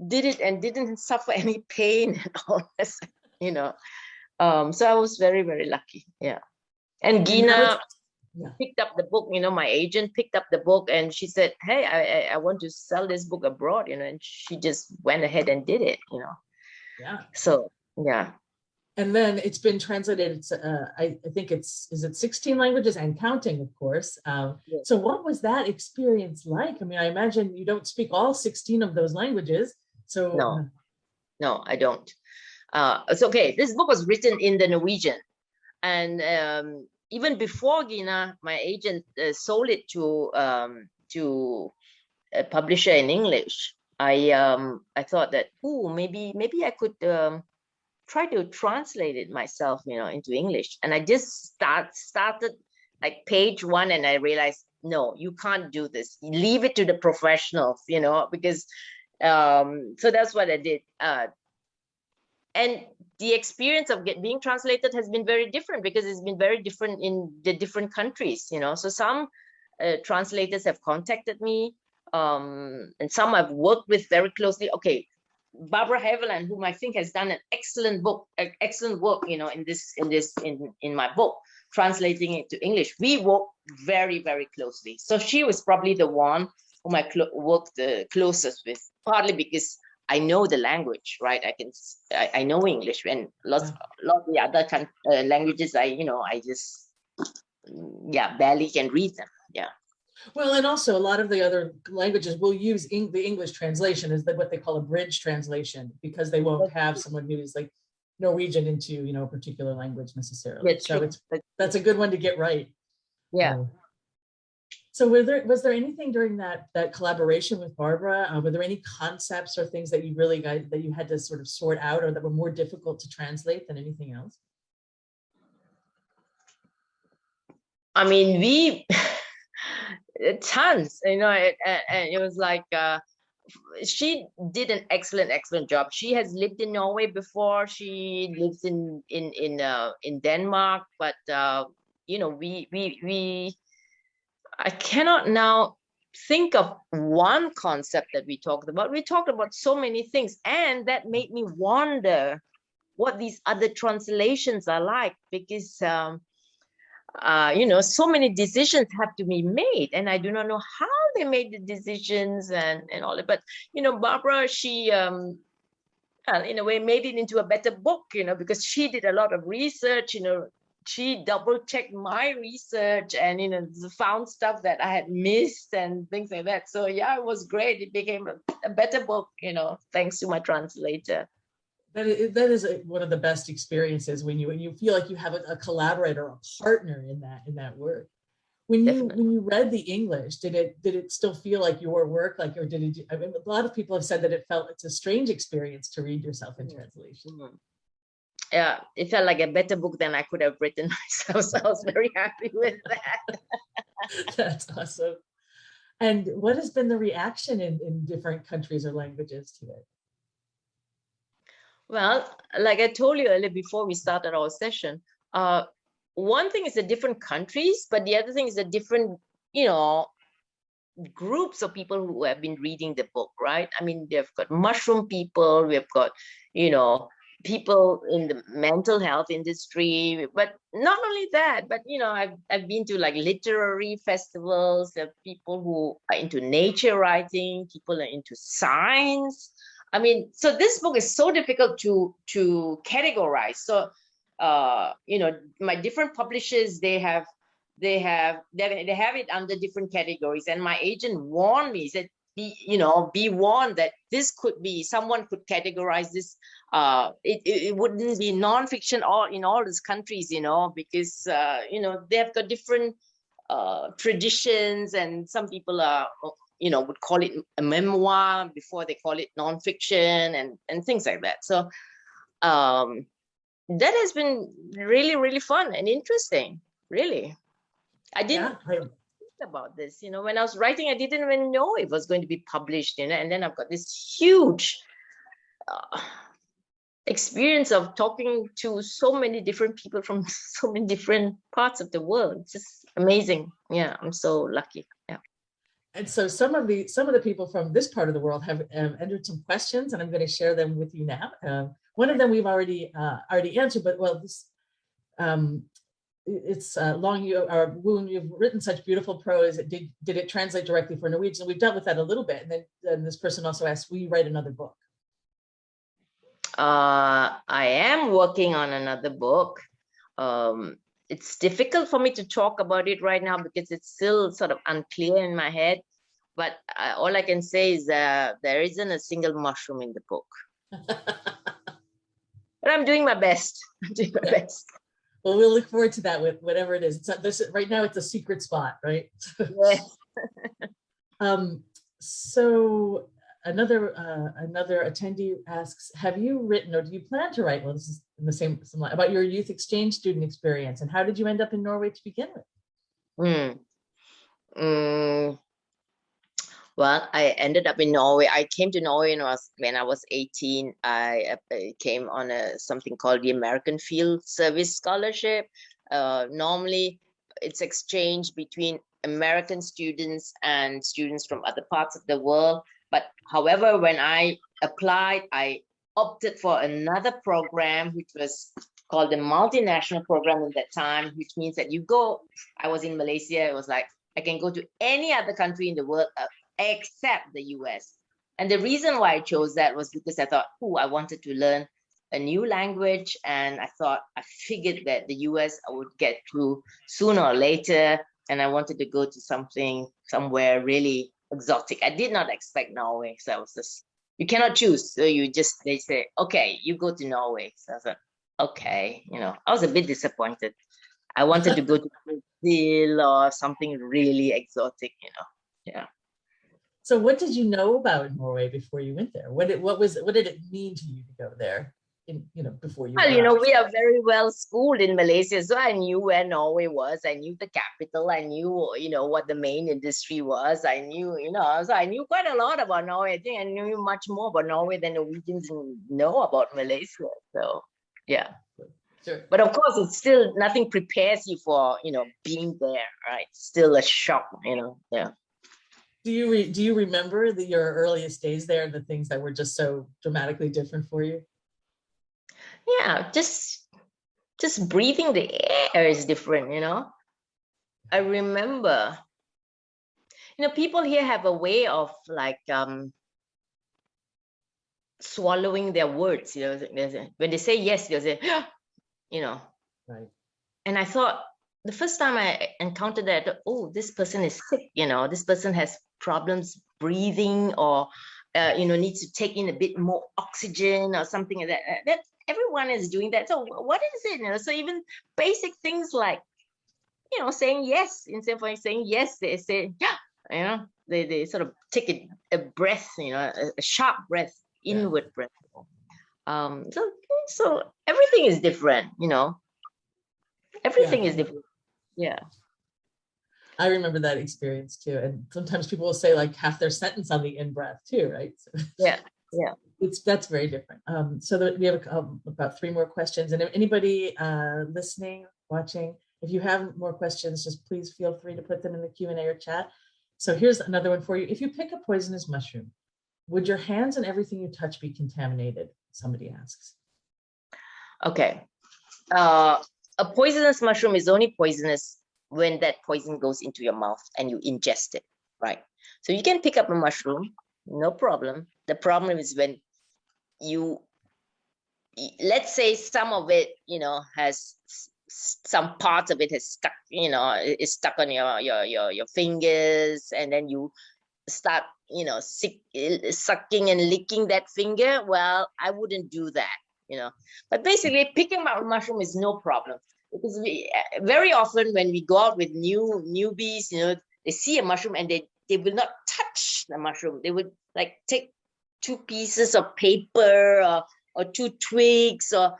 did it and didn't suffer any pain and all this, So I was very, very lucky. Yeah. And Gina picked up the book, my agent picked up the book and she said, hey, I want to sell this book abroad, and she just went ahead and did it, Yeah. So, yeah. And then it's been translated, I think is it 16 languages and counting, of course. Yes. So what was that experience like? I imagine you don't speak all 16 of those languages. So No, I don't. It's okay. This book was written in the Norwegian. And even before Gina, my agent, sold it to a publisher in English, I thought that, maybe I could try to translate it myself, into English. And I just started like page 1, and I realized, no, you can't do this. Leave it to the professionals, because so that's what I did. And the experience of being translated has been very different, because it's been very different in the different countries, So some translators have contacted me, and some I've worked with very closely. Okay, Barbara Heveland, whom I think has done an excellent work, in my book, translating it to English. We work very, very closely. So she was probably the one whom I worked the closest with, partly because I know the language, right? I know English, and lot of the other languages, I just barely can read them. Yeah. Well, and also a lot of the other languages will use the English translation as what they call a bridge translation, because they won't have someone who is like Norwegian into a particular language necessarily. So that's a good one to get right. Yeah. So was there anything during that collaboration with Barbara? Were there any concepts or things that you really that you had to sort of sort out, or that were more difficult to translate than anything else? I mean, we tons, and it was like she did an excellent job. She has lived in Norway before. She lives in Denmark, but I cannot now think of one concept that we talked about. We talked about so many things, and that made me wonder what these other translations are like, because so many decisions have to be made, and I do not know how they made the decisions and all that. But Barbara, she in a way made it into a better book, because she did a lot of research. She double checked my research and found stuff that I had missed and things like that. So yeah, it was great. It became a better book, thanks to my translator. That is one of the best experiences, when you feel like you have a collaborator, a partner in that work. When you read the English, did it still feel like your work, or did it? I mean, a lot of people have said that it's a strange experience to read yourself in translation. Mm-hmm. Yeah, it felt like a better book than I could have written myself. So I was very happy with that. That's awesome. And what has been the reaction in different countries or languages to it? Well, like I told you earlier before we started our session, one thing is the different countries, but the other thing is the different, groups of people who have been reading the book, right? I mean, they've got mushroom people, we've got, people in the mental health industry, but not only that, but I've been to like literary festivals. There are people who are into nature writing, people are into science. I mean, so this book is so difficult to categorize. So my different publishers, they have it under different categories, and my agent warned me, said, be warned that this could be, someone could categorize this. It wouldn't be nonfiction in all these countries, because they have got different traditions, and some people are would call it a memoir before they call it nonfiction and things like that. So that has been really, really fun and interesting. Really, I didn't think about this. When I was writing, I didn't even know it was going to be published. And then I've got this huge experience of talking to so many different people from so many different parts of the world. It's just amazing. Yeah, I'm so lucky. Yeah. And so some of the people from this part of the world have entered some questions, and I'm going to share them with you now. One of them we've already answered, but this it's Long Woon. You've written such beautiful prose. Did it translate directly for Norwegian? We've dealt with that a little bit, and then this person also asked, will you write another book? I am working on another book. It's difficult for me to talk about it right now because it's still sort of unclear in my head. But all I can say is there isn't a single mushroom in the book. But I'm doing my best. Well, we'll look forward to that with whatever it is. Right now, it's a secret spot, right? Yes. So another attendee asks, have you written, or do you plan to write, this is in the same about your youth exchange student experience, and how did you end up in Norway to begin with? Well, I ended up in Norway. I came to Norway when I was 18. I came on something called the American Field Service Scholarship. Normally, it's exchange between American students and students from other parts of the world. But however, when I applied, I opted for another program, which was called the multinational program at that time, which means that I was in Malaysia. It was like, I can go to any other country in the world except the US. And the reason why I chose that was because I thought, I wanted to learn a new language. And I figured that the US I would get to sooner or later. And I wanted to go to somewhere really exotic. I did not expect Norway. So I was just, you cannot choose. So they say, okay, you go to Norway. So I was like, okay, I was a bit disappointed. I wanted to go to Brazil or something really exotic, Yeah. So what did you know about Norway before you went there? What did it mean to you to go there before you Well, arrived? we are very well schooled in Malaysia, so I knew where Norway was. I knew the capital. I knew, what the main industry was. I knew, so I knew quite a lot about Norway. I think I knew much more about Norway than Norwegians know about Malaysia. So, yeah. Sure. But of course, it's still nothing prepares you for, being there, right? Still a shock, yeah. Do you remember your earliest days there, the things that were just so dramatically different for you? Yeah, just breathing the air is different, I remember, people here have a way of like swallowing their words, when they say yes, they'll say, Right. And I thought the first time I encountered that, oh, this person is sick, this person has problems breathing or, needs to take in a bit more oxygen or something like that. That everyone is doing that. So what is it? So even basic things like, saying yes, instead of saying yes, they say, yeah, they sort of take a breath, a sharp breath, inward breath. So everything is different, everything is different. Yeah. I remember that experience too. And sometimes people will say like half their sentence on the in-breath too, right? So yeah. That's very different. So we have about 3 more questions. And if anybody listening, watching, if you have more questions, just please feel free to put them in the Q&A or chat. So here's another one for you. If you pick a poisonous mushroom, would your hands and everything you touch be contaminated? Somebody asks. Okay. A poisonous mushroom is only poisonous when that poison goes into your mouth and you ingest it, right? So you can pick up a mushroom, no problem. The problem is when let's say some of it, has some parts of it has stuck, is stuck on your fingers, and then you start, sucking and licking that finger. Well, I wouldn't do that, But basically, picking up a mushroom is no problem, because we very often when we go out with newbies, they see a mushroom and they will not touch the mushroom. They would like take 2 pieces of paper or 2 twigs, or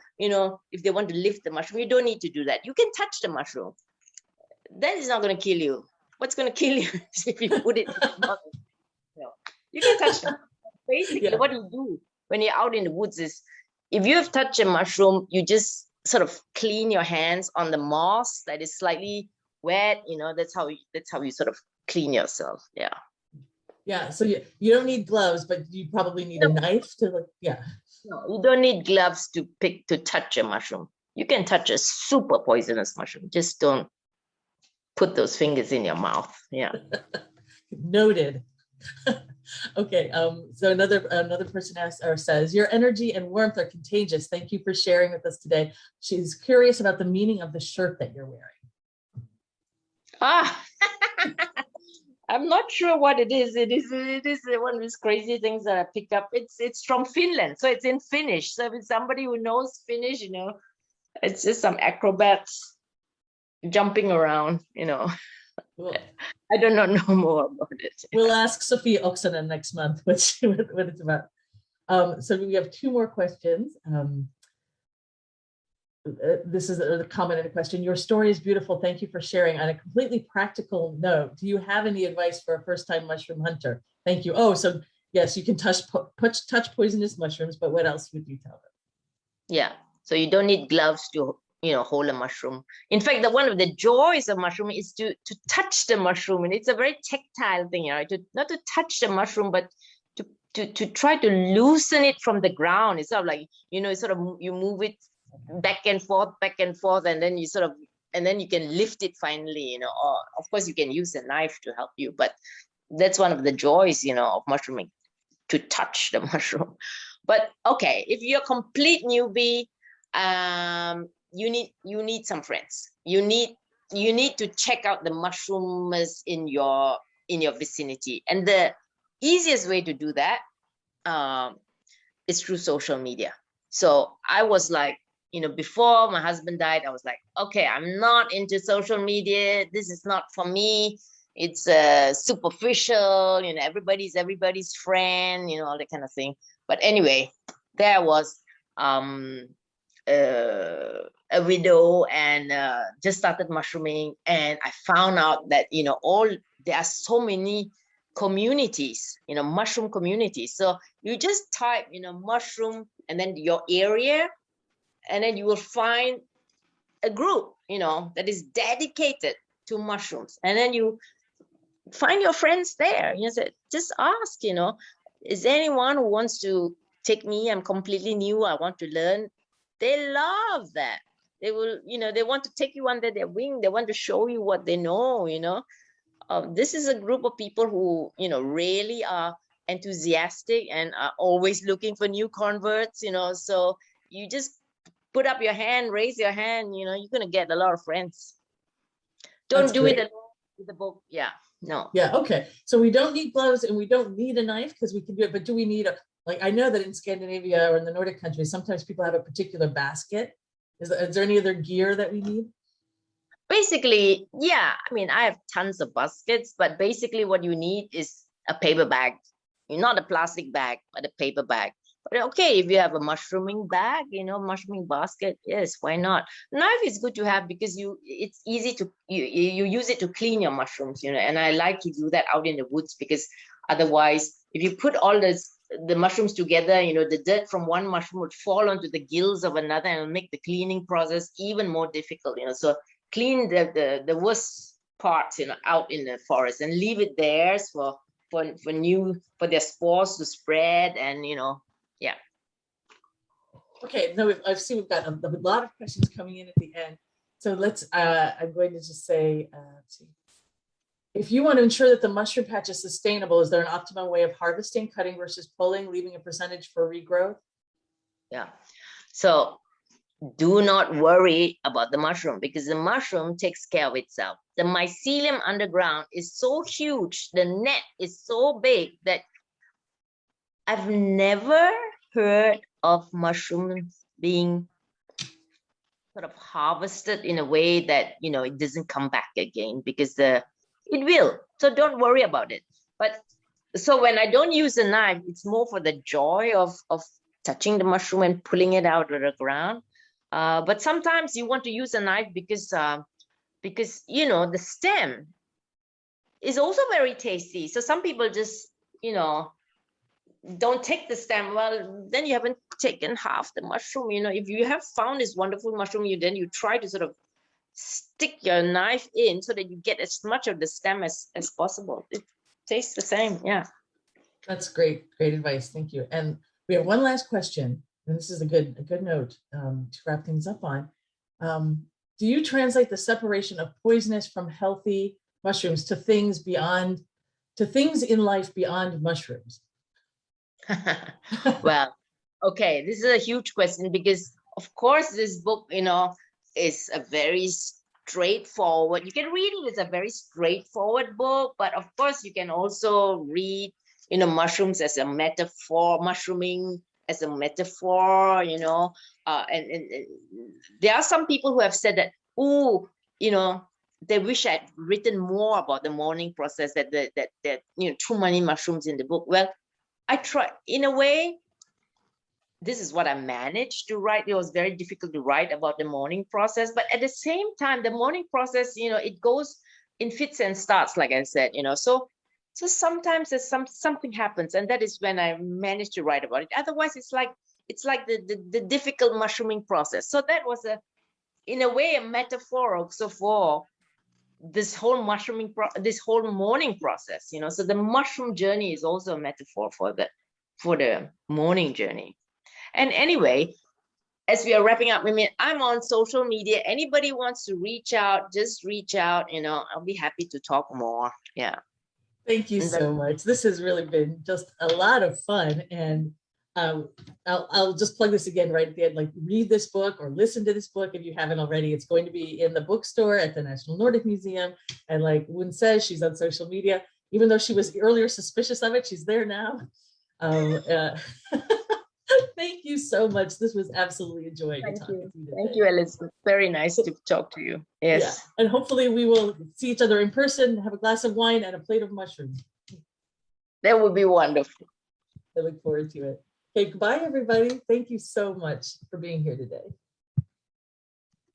if they want to lift the mushroom. You don't need to do that. You can touch the mushroom. That is not going to kill you. What's going to kill you is if you put it in your mouth. You can touch them. Basically, what you do when you're out in the woods is, if you have touched a mushroom, you just sort of clean your hands on the moss that is slightly wet. That's how you sort of clean yourself. Yeah. Yeah. So you don't need gloves, but you probably need a knife to No, you don't need gloves to touch a mushroom. You can touch a super poisonous mushroom. Just don't put those fingers in your mouth. Yeah. Noted. Okay. So another person asks or says, your energy and warmth are contagious. Thank you for sharing with us today. She's curious about the meaning of the shirt that you're wearing. I'm not sure what it is. It is one of these crazy things that I picked up. It's from Finland, so it's in Finnish. So if it's somebody who knows Finnish, it's just some acrobats jumping around, Cool. I do not know more about it. We'll ask Sophie Oksanen next month what it's about. So we have 2 more questions. This is a comment and a question. Your story is beautiful. Thank you for sharing. On a completely practical note, do you have any advice for a first-time mushroom hunter? Thank you. Oh, so yes, you can touch poisonous mushrooms, but what else would you tell them? Yeah. So you don't need gloves to hold a mushroom. In fact, one of the joys of mushroom is to touch the mushroom, and it's a very tactile thing, right? Not to touch the mushroom, but to try to loosen it from the ground. It's sort of like you move it back and forth, and then you can lift it finally. Or of course you can use a knife to help you, but that's one of the joys, of mushrooming, to touch the mushroom. But okay, if you're a complete newbie, you need some friends. You need to check out the mushroomers in your vicinity, and the easiest way to do that is through social media. So I was like before my husband died, I was like, okay, I'm not into social media. This is not for me. It's superficial, everybody's friend, all that kind of thing. But anyway, there was a widow and just started mushrooming, and I found out that there are so many communities, mushroom communities. So you just type mushroom and then your area, and then you will find a group that is dedicated to mushrooms, and then you find your friends there. Just ask, is there anyone who wants to take me? I'm completely new, I want to learn. They love that. They will, they want to take you under their wing. They want to show you what they know. This is a group of people who really are enthusiastic and are always looking for new converts. So you just put up your hand, raise your hand, you're going to get a lot of friends. Don't do it alone with the book. Yeah, no. Yeah, okay. So we don't need gloves and we don't need a knife because we can do it, but do we need I know that in Scandinavia or in the Nordic countries, sometimes people have a particular basket. Is there any other gear that we need? Basically, yeah. I have tons of baskets, but basically what you need is a paper bag. Not a plastic bag, but a paper bag. But okay, if you have a mushrooming bag, mushrooming basket, yes, why not? Knife is good to have because it's easy to, you use it to clean your mushrooms, and I like to do that out in the woods, because otherwise, if you put all the mushrooms together, the dirt from one mushroom would fall onto the gills of another and make the cleaning process even more difficult, So clean the worst parts, out in the forest and leave it there for their spores to spread, and yeah. Okay, no, I've seen we've got a lot of questions coming in at the end. So let's, I'm going to just say, let's see. If you want to ensure that the mushroom patch is sustainable, is there an optimal way of harvesting, cutting versus pulling, leaving a percentage for regrowth? Yeah, so do not worry about the mushroom, because the mushroom takes care of itself. The mycelium underground is so huge, the net is so big that I've never heard of mushrooms being sort of harvested in a way that it doesn't come back again, because it will. So don't worry about it. But so when I don't use a knife, it's more for the joy of touching the mushroom and pulling it out of the ground. But sometimes you want to use a knife because the stem is also very tasty. So some people just don't take the stem. Well, then you haven't taken half the mushroom. If you have found this wonderful mushroom, then you try to sort of stick your knife in so that you get as much of the stem as possible. It tastes the same. Yeah, that's great advice. Thank you. And we have one last question, and this is a good note to wrap things up on. Do you translate the separation of poisonous from healthy mushrooms to things in life beyond mushrooms? Well, okay, this is a huge question, because of course this book is a very straightforward, you can read it as a very straightforward book, but of course you can also read mushrooms as a metaphor, mushrooming as a metaphor, and there are some people who have said that, they wish I'd written more about the mourning process, that too many mushrooms in the book. Well, I try, in a way, this is what I managed to write. It was very difficult to write about the mourning process, but at the same time, the mourning process, it goes in fits and starts, like I said, so sometimes there's something happens, and that is when I managed to write about it. Otherwise, it's like the difficult mushrooming process. So that was in a way, a metaphor also for this whole this whole mourning process, so the mushroom journey is also a metaphor for the mourning journey. And anyway, as we are wrapping up, I'm on social media. Anybody wants to reach out, just reach out. I'll be happy to talk more. Yeah. Thank you so much. This has really been just a lot of fun. And I'll just plug this again right at the end, read this book or listen to this book if you haven't already. It's going to be in the bookstore at the National Nordic Museum. And like Woon says, she's on social media. Even though she was earlier suspicious of it, she's there now. Thank you so much. This was absolutely enjoying Thank talking you. to you Thank today. you, Elizabeth. Very nice to talk to you. Yes. Yeah. And hopefully we will see each other in person, have a glass of wine and a plate of mushrooms. That would be wonderful. I look forward to it. Okay, goodbye, everybody. Thank you so much for being here today.